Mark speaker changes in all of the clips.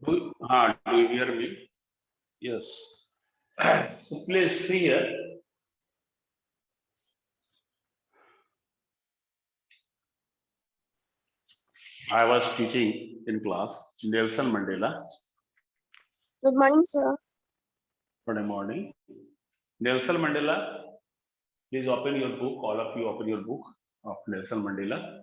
Speaker 1: Do you hear me? Yes. So please see here. I was teaching in class Nelson Mandela.
Speaker 2: Good morning, sir.
Speaker 1: Good morning. Nelson Mandela, please open your book. All of you open your book of Nelson Mandela.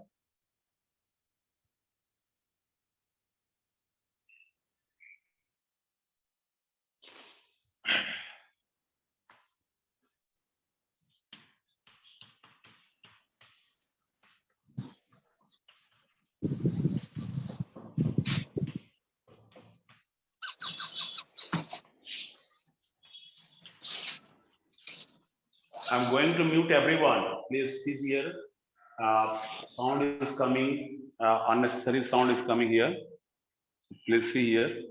Speaker 1: I'm going to mute everyone. Please see here. Sound is coming. Unnecessary sound is coming here. Please see here.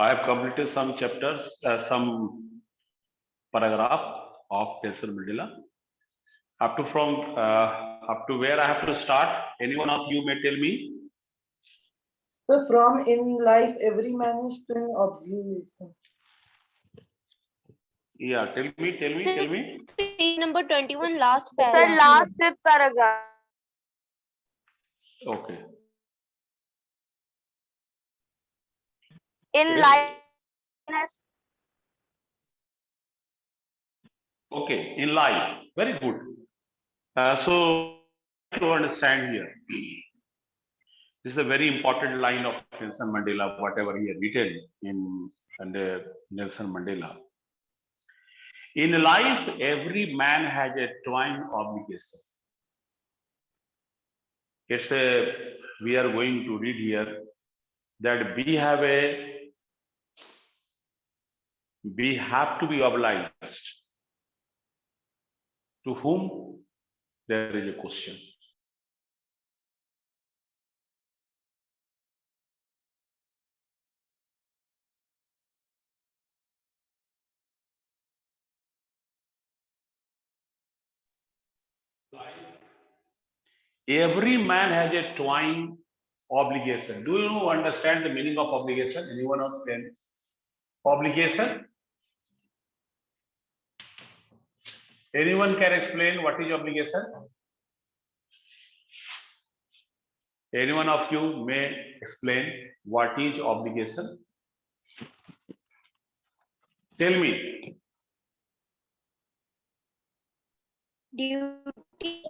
Speaker 1: I have completed some chapters, some paragraph of Nelson Mandela. Up to where I have to start? Any one of you may tell me.
Speaker 3: So from in life, every man is doing observation.
Speaker 1: Yeah, tell me.
Speaker 2: Page number 21, last
Speaker 4: Sir,
Speaker 2: paragraph.
Speaker 4: last fifth paragraph.
Speaker 1: Okay.
Speaker 4: In
Speaker 1: Yes.
Speaker 4: life,
Speaker 1: Okay, in life. Very good. So to understand here, this is a very important line of Nelson Mandela, whatever he had written in under Nelson Mandela. In life, every man has a twin obligation. We are going to read here that we have to be obliged. To whom? There is a question. Every man has a twin obligation. Do you understand the meaning of obligation? Anyone else can? Obligation? Anyone can explain what is obligation? Any one of you may explain what is obligation? Tell me.
Speaker 2: Duty.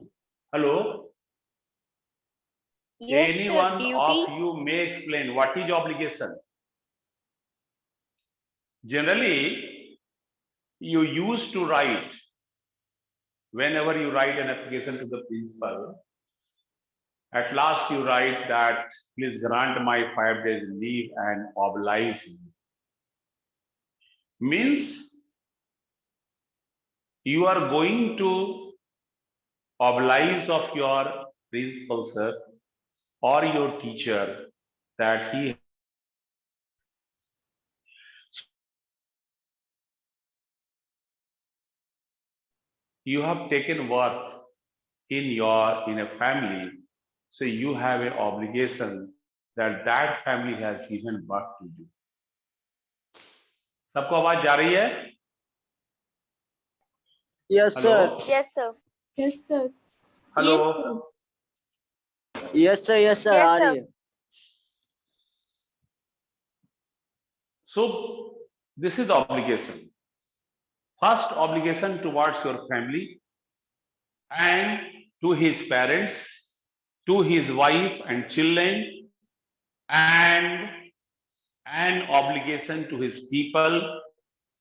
Speaker 1: Hello?
Speaker 2: Yes,
Speaker 1: Any
Speaker 2: sir.
Speaker 1: one
Speaker 2: Duty.
Speaker 1: of you may explain what is obligation? Generally, you used to write, whenever you write an application to the principal, at last you write that please grant my 5 days leave and oblige me. Means you are going to oblige of your principal sir or your teacher that you have taken birth in a family, so you have an obligation that family has given birth to you. सबको आवाज जा रही है?
Speaker 5: Yes,
Speaker 1: Hello?
Speaker 5: sir.
Speaker 4: yes, sir.
Speaker 2: Yes, sir.
Speaker 1: Hello?
Speaker 2: Yes, sir.
Speaker 5: Yes, sir. Yes, sir.
Speaker 4: Yes,
Speaker 5: आ
Speaker 4: sir.
Speaker 5: रही है.
Speaker 1: So this is the obligation. First obligation towards your family and to his parents, to his wife and children, and an obligation to his people,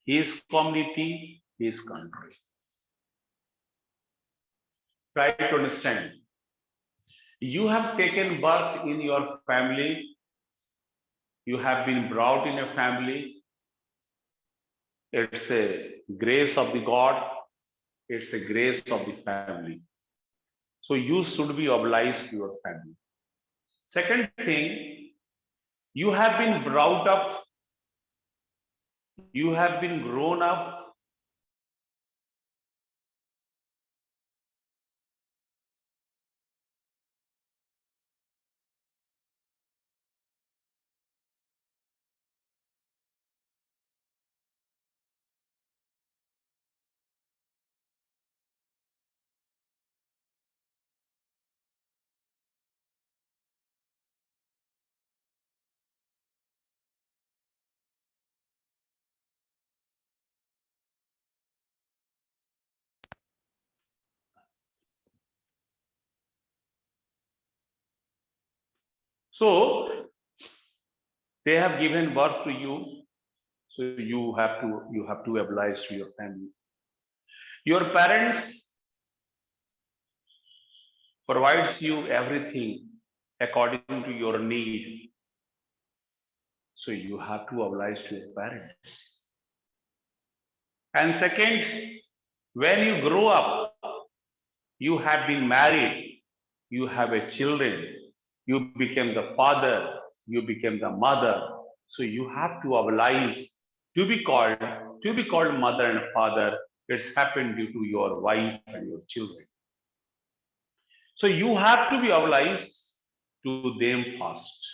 Speaker 1: his community, his country. Try to understand. You have taken birth in your family You have been brought in a family. It's a grace of the God. It's a grace of the family. So you should be obliged to your family. Second thing, you have been brought up, you have been grown up so they have given birth to you, so you have to oblige to your family. Your parents provides you everything according to your need, so you have to oblige to your parents. And second, when you grow up, you have been married, you have a children, you became the father, you became the mother, so you have to oblige to be called mother and father. It's happened due to your wife and your children. So you have to be obliged to them first.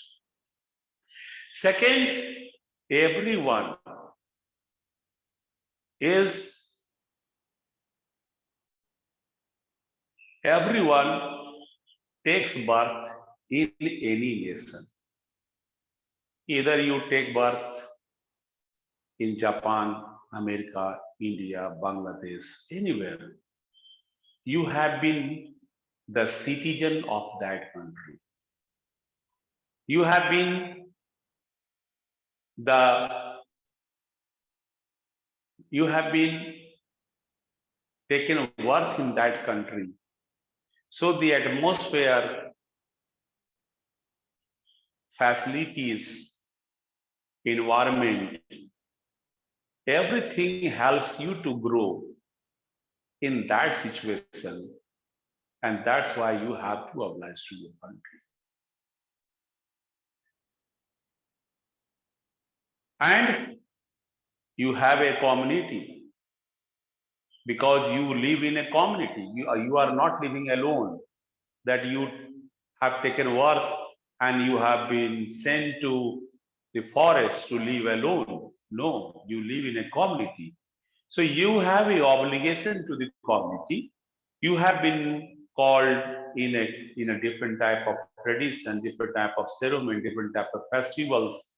Speaker 1: Second, everyone is everyone takes birth in any nation. Either you take birth in Japan, America, India, Bangladesh, anywhere. You have been the citizen of that country. You have been the you have been taken birth in that country. So the atmosphere, facilities, environment, everything helps you to grow in that situation, and that's why you have to oblige to your country. And you have a community because you live in a community. You are not living alone, that you have taken birth and you have been sent to the forest to live alone. No, you live in a community. So you have an obligation to the community. You have been called in a different type of tradition, different type of ceremony, different type of festivals.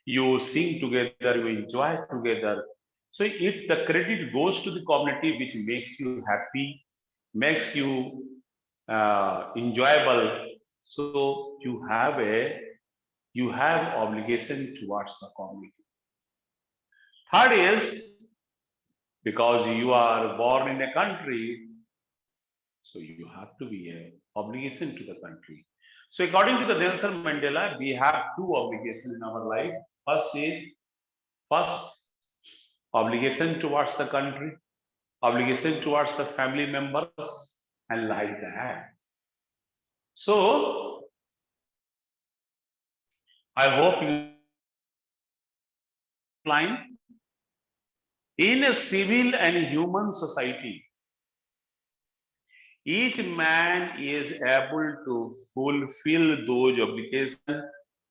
Speaker 1: You sing together, you enjoy together. So if the credit goes to the community, which makes you happy, makes you enjoyable, so you have obligation towards the community. Third is, because you are born in a country, so you have to be a obligation to the country. So according to the Nelson Mandela, we have two obligations in our life. First obligation towards the country, obligation towards the family members, and like that. So I hope you line in a civil and human society, each man is able to fulfill those obligations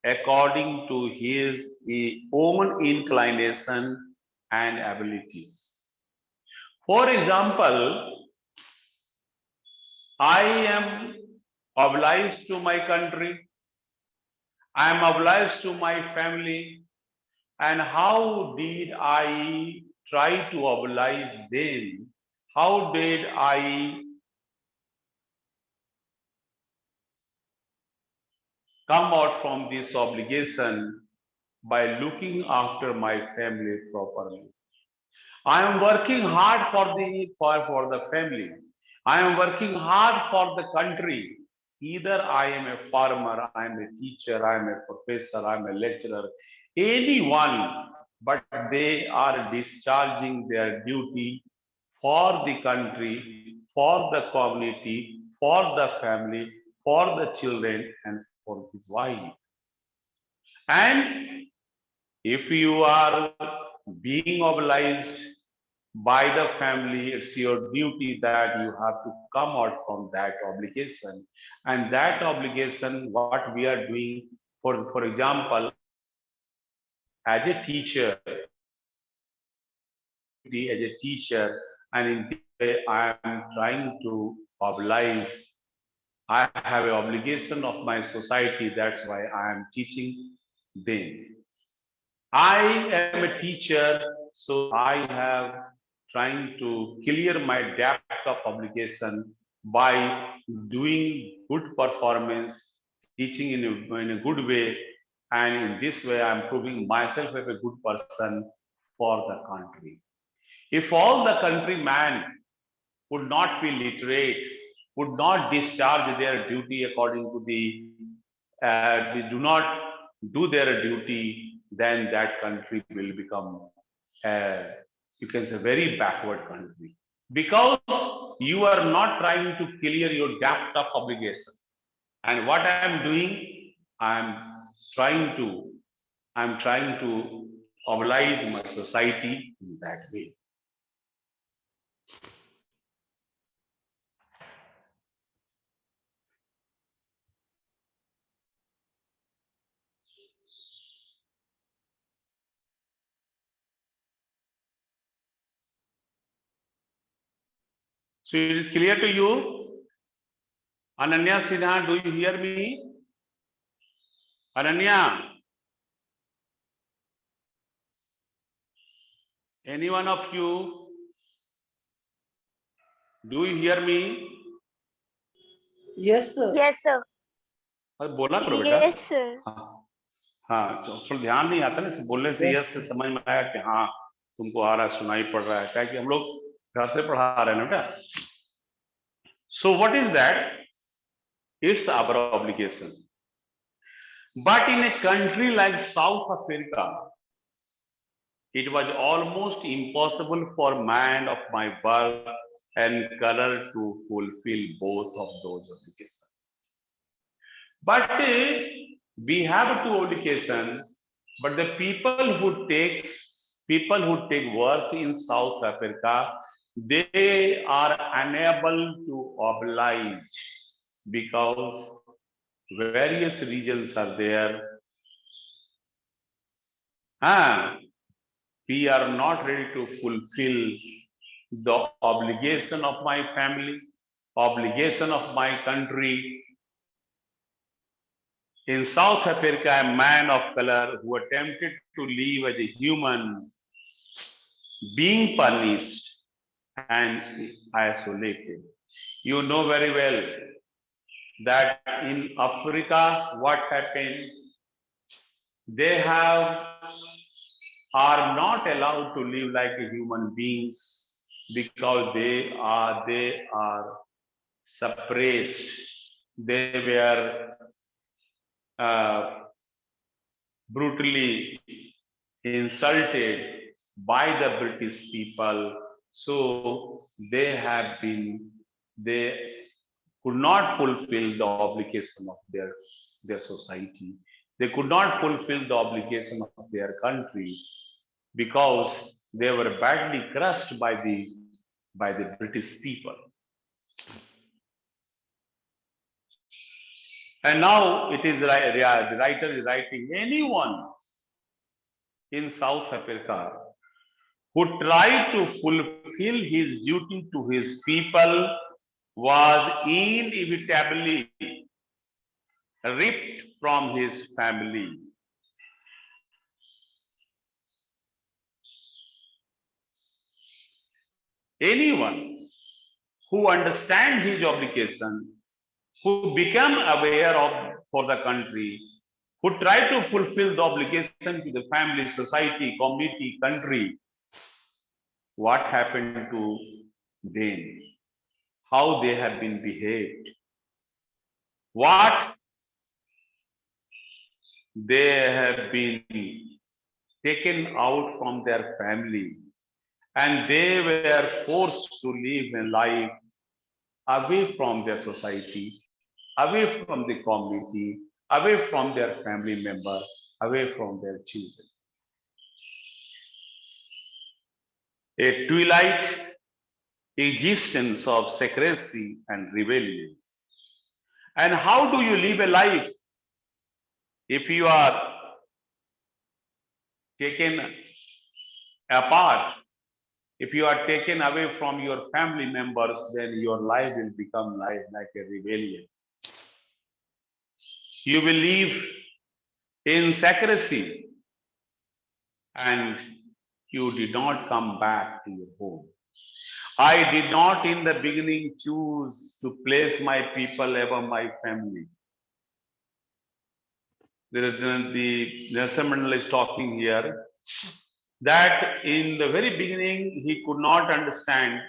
Speaker 1: according to his own inclination and abilities. For example, I am obliged to my country, I am obliged to my family, and how did I try to oblige them? How did I come out from this obligation? By looking after my family properly. I am working hard for the family. I am working hard for the country. Either I am a farmer, I am a teacher, I am a professor, I am a lecturer, anyone, but they are discharging their duty for the country, for the community, for the family, for the children, and for his wife. And if you are being obliged by the family, it's your duty that you have to come out from that obligation. And that obligation, what we are doing, for example, as a teacher, as a teacher, and in this way, I am trying to oblige. I have an obligation of my society. That's why I am teaching them. I am a teacher, so I have trying to clear my debt of obligation by doing good performance, teaching in a good way, and in this way I am proving myself as a good person for the country. If all the countrymen would not be literate, would not discharge their duty according to they do not do their duty, then that country will become, uh, you can say, very backward country. Because you are not trying to clear your debt of obligation. And what I am doing, trying to, I'm trying to oblige my society in that way. So it is clear to you? Ananya Sinha, do you hear me? Ananya, any one of you, do you hear me?
Speaker 3: Yes, sir.
Speaker 2: Yes, sir.
Speaker 1: अरे बोला करो बेटा.
Speaker 2: Yes, sir.
Speaker 1: हाँ थोड़ा ध्यान नहीं आता ना, बोलने से यस से समझ में आया कि हाँ तुमको आ रहा है, सुनाई पड़ रहा है, क्या कि हम लोग घर से पढ़ा रहे हैं ना बेटा. So what is that? It's our obligation. But in a country like South Africa, it was almost impossible for man of my birth and color to fulfill both of those obligations. But we have two obligations, but the people who take work in South Africa, they are unable to oblige because various regions are there. We are not ready to fulfill the obligation of my family, obligation of my country. In South Africa, a man of color who attempted to live as a human being punished and isolated. You know very well that in Africa, what happened? They are not allowed to live like human beings because they are suppressed. They were brutally insulted by the British people. So they could not fulfill the obligation of their society. They could not fulfill the obligation of their country because they were badly crushed by the British people. And now it is the writer is writing, anyone in South Africa who tried to fulfill his duty to his people was inevitably ripped from his family. Anyone who understands his obligation, who become aware of for the country, who try to fulfill the obligation to the family, society, community, country, what happened to them? How they have been behaved? what they have been taken out from their family and they were forced to live a life away from their society, away from the community, away from their family member, away from their children. A twilight existence of secrecy and rebellion. And how do you live a life if you are taken apart? If you are taken away from your family members, then your life will become like a rebellion. You will live in secrecy and you did not come back to your home. I did not in the beginning choose to place my people above my family. There is the Nelson Mandela is talking here that in the very beginning he could not understand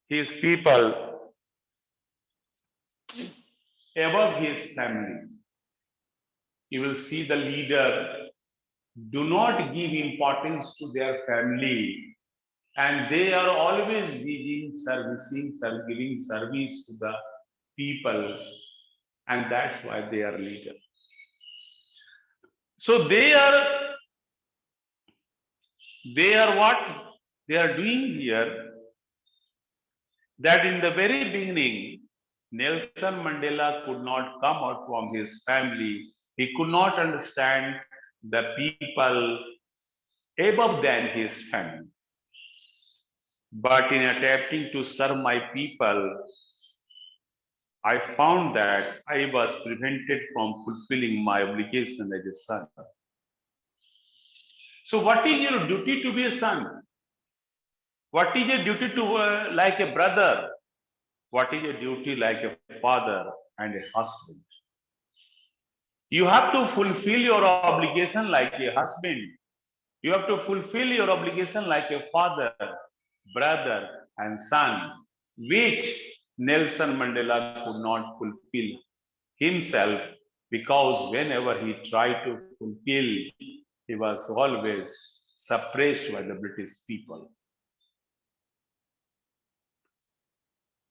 Speaker 1: his people above his family. You will see the leader do not give importance to their family and they are always giving giving service to the people, and that's why they are leader. So they are what they are doing here, that in the very beginning Nelson Mandela could not come out from his family. He could not understand the people above than his family. But in attempting to serve my people, I found that I was prevented from fulfilling my obligation as a son. So what is your duty to be a son? What is your duty to like a brother? What is your duty like a father and a husband? You have to fulfill your obligation like a husband. You have to fulfill your obligation like a father, brother, and son, which Nelson Mandela could not fulfill himself, because whenever he tried to fulfill, he was always suppressed by the British people.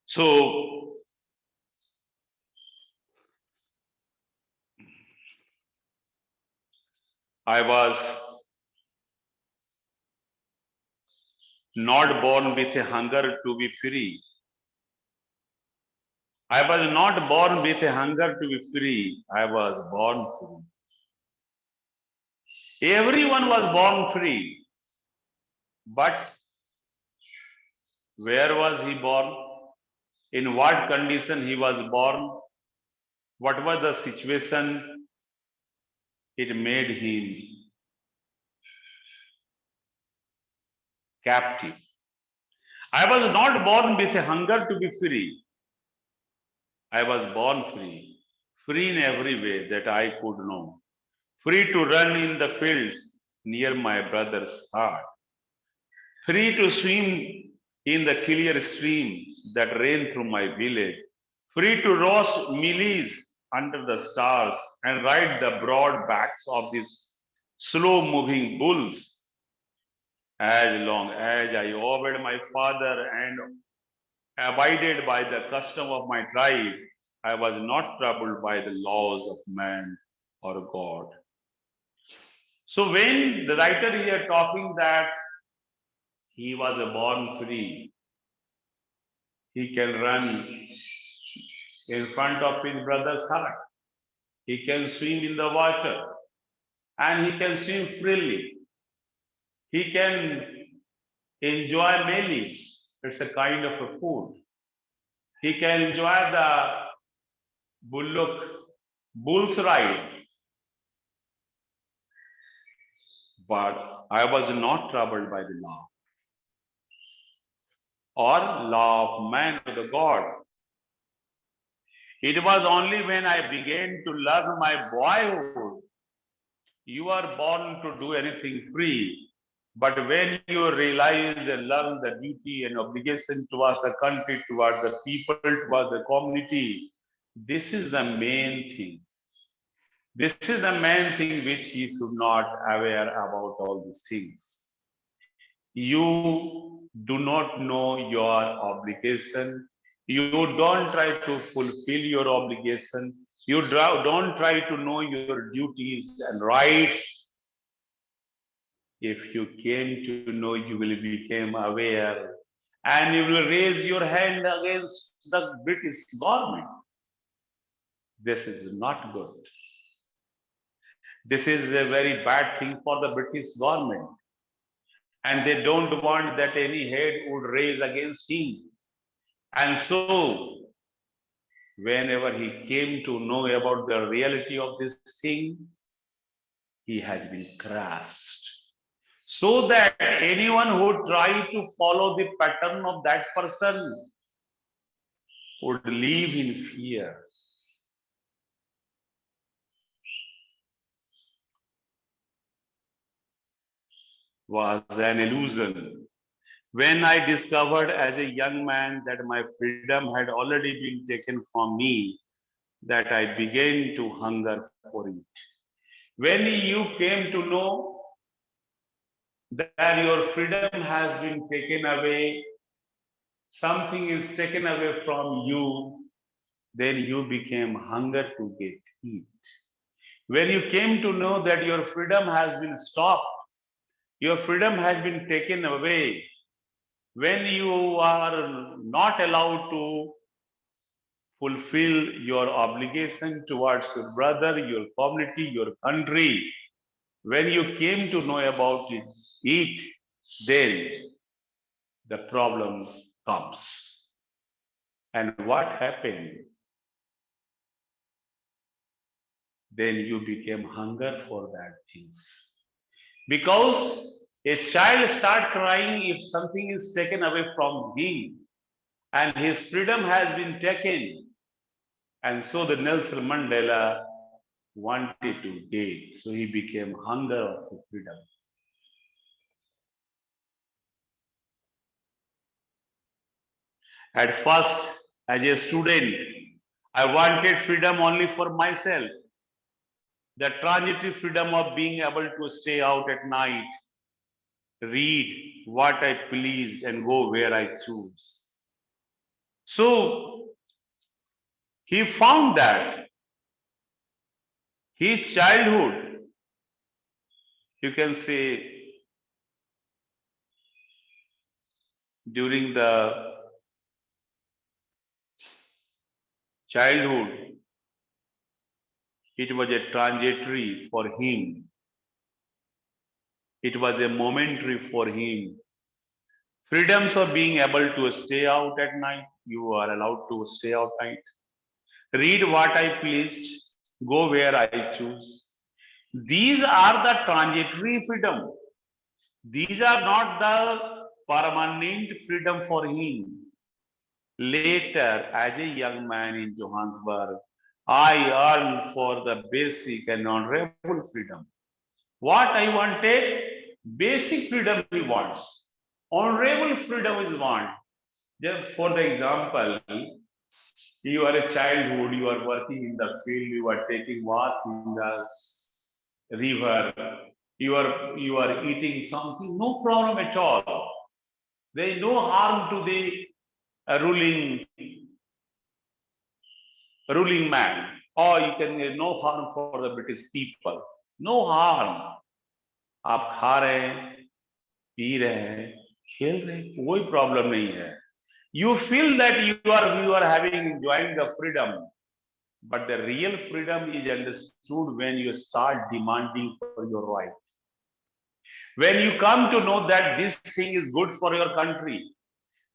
Speaker 1: So I was not born with a hunger to be free. I was not born with a hunger to be free. I was born free. Everyone was born free. But where was he born? In what condition he was born? What was the situation? It made him captive. I was not born with a hunger to be free. I was born free, free in every way that I could know, free to run in the fields near my brother's heart, free to swim in the clear stream that ran through my village, free to roast mealies under the stars and ride the broad backs of these slow moving bulls. As long as I obeyed my father and abided by the custom of my tribe, I was not troubled by the laws of man or God. So when the writer here talking that he was born free, he can run in front of his brother's heart. He can swim in the water and he can swim freely. He can enjoy maize. It's a kind of a food. He can enjoy the bull's ride. But I was not troubled by the law or law of man or the God. It was only when I began to learn my boyhood, you are born to do anything free, But when you realize and learn the duty and obligation towards the country, towards the people, towards the community, this is the main thing. This is the main thing which you should not aware about all these things. You do not know your obligation. You don't try to fulfill your obligation. You don't try to know your duties and rights. If you came to know, you will become aware and you will raise your hand against the British government. This is not good. This is a very bad thing for the British government. And they don't want that any head would raise against him. And so, whenever he came to know about the reality of this thing, he has been crushed. So that anyone who try to follow the pattern of that person would live in fear. Was an illusion. When I discovered as a young man that my freedom had already been taken from me, that I began to hunger for it. When you came to know that your freedom has been taken away, something is taken away from you, then you became hunger to get it. When you came to know that your freedom has been stopped, your freedom has been taken away, when you are not allowed to fulfill your obligation towards your brother, your community, your country, when you came to know about it, then the problem comes. And what happened? Then you became hunger for that things. Because a child start crying if something is taken away from him and his freedom has been taken. And so the Nelson Mandela wanted to get. So he became hunger of freedom. At first, as a student, I wanted freedom only for myself. The transitory freedom of being able to stay out at night, read what I please, and go where I choose. So he found that his childhood, you can say, during the childhood, it was a transitory for him. It was a momentary for him. Freedoms of being able to stay out at night, you are allowed to stay out at night. Read what I please, go where I choose. These are the transitory freedom. These are not the permanent freedom for him. Later, as a young man in Johannesburg, I yearned for the basic and honorable freedom. What I wanted, basic freedom he wants. Honorable freedom is want. Just for the example, you are a childhood, you are working in the field, you are taking bath in the river, you are eating something, no problem at all. There is no harm to the ruling man, or you can say no harm for the British people. No harm. आप खा रहे हैं, P रहे हैं, खेल रहे हैं, कोई प्रॉब्लम नहीं है. You feel that you are having enjoying the freedom, but the real freedom is understood when you start demanding for your right. When you come to know that this thing is good for your country,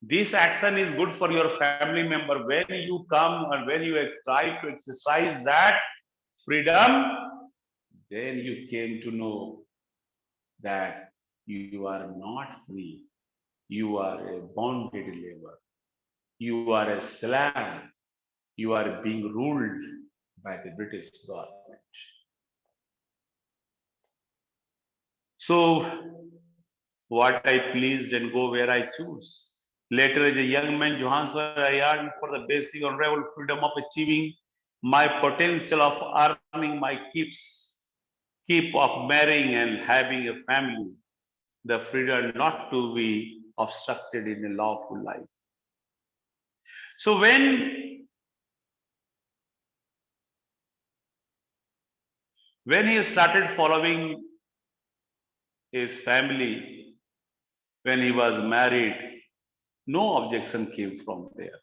Speaker 1: this action is good for your family member, when you come and when you try to exercise that freedom, then you came to know that you are not free. You are a bonded labor. You are a slave. You are being ruled by the British government. So what I pleased and go where I choose. Later, as a young man, Johannesburg, I yearned for the basic honorable freedom of achieving my potential of earning my keep of marrying and having a family, the freedom not to be obstructed in a lawful life. So when he started following his family, when he was married, no objection came from there.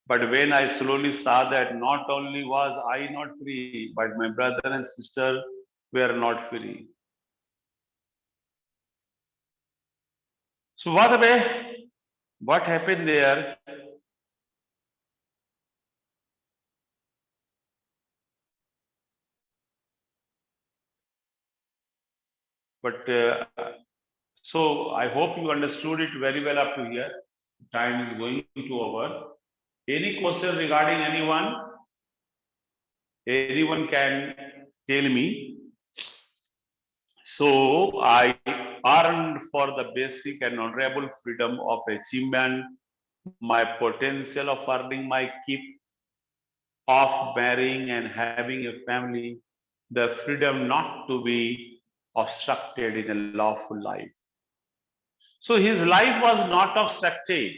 Speaker 1: But when I slowly saw that not only was I not free, but my brother and sister were not free. So what happened there? But so I hope you understood it very well up to here. Time is going to over. Any question regarding anyone? Anyone can tell me. So I earned for the basic and honorable freedom of achievement, my potential of earning my keep, of marrying and having a family, the freedom not to be obstructed in a lawful life. So his life was not obstructed.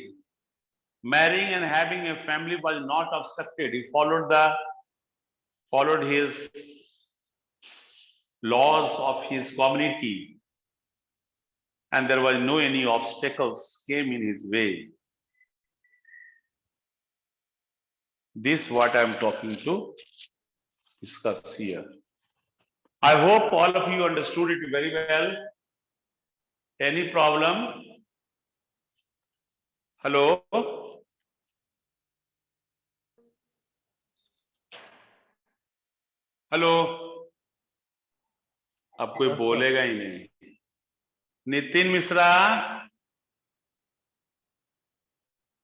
Speaker 1: Marrying and having a family was not obstructed. He followed his laws of his community, and there was no any obstacles came in his way. This what I am talking to discuss here. I hope all of you understood it very well. Any problem? Hello? Hello अब कोई बोलेगा ही नहीं. नितिन मिश्रा,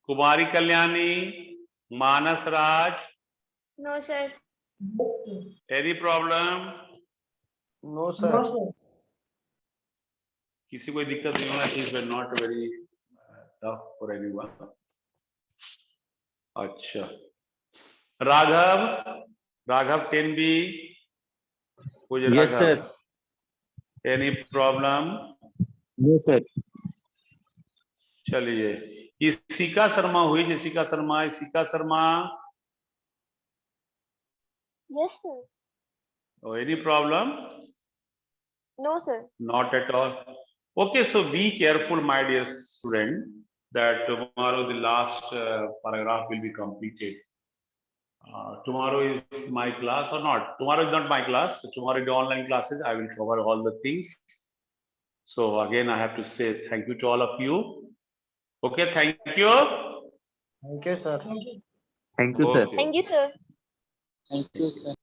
Speaker 1: कुमारी कल्याणी, मानस राज.
Speaker 2: No, sir.
Speaker 1: Any problem?
Speaker 5: No, sir.
Speaker 3: No, sir.
Speaker 1: किसी कोई दिक्कत नहीं होना चाहिए. Not very tough for anyone. अच्छा, Raghav 10B.
Speaker 5: Yes, sir.
Speaker 1: Any problem?
Speaker 5: No, sir.
Speaker 1: चलिए, इसिका शर्मा हुई. Isika Sharma.
Speaker 2: Yes, sir.
Speaker 1: Oh, any problem?
Speaker 2: No, sir.
Speaker 1: Not at all. Okay, so be careful, my dear student, that tomorrow the last paragraph will be completed. Tomorrow is my class or not? Tomorrow is not my class. So tomorrow is the online classes. I will cover all the things. So again, I have to say thank you to all of you. Okay, thank you.
Speaker 5: Thank you, sir.
Speaker 3: Thank you.
Speaker 5: Thank you, sir.
Speaker 1: Okay.
Speaker 2: Thank you, sir.
Speaker 5: Thank you, sir.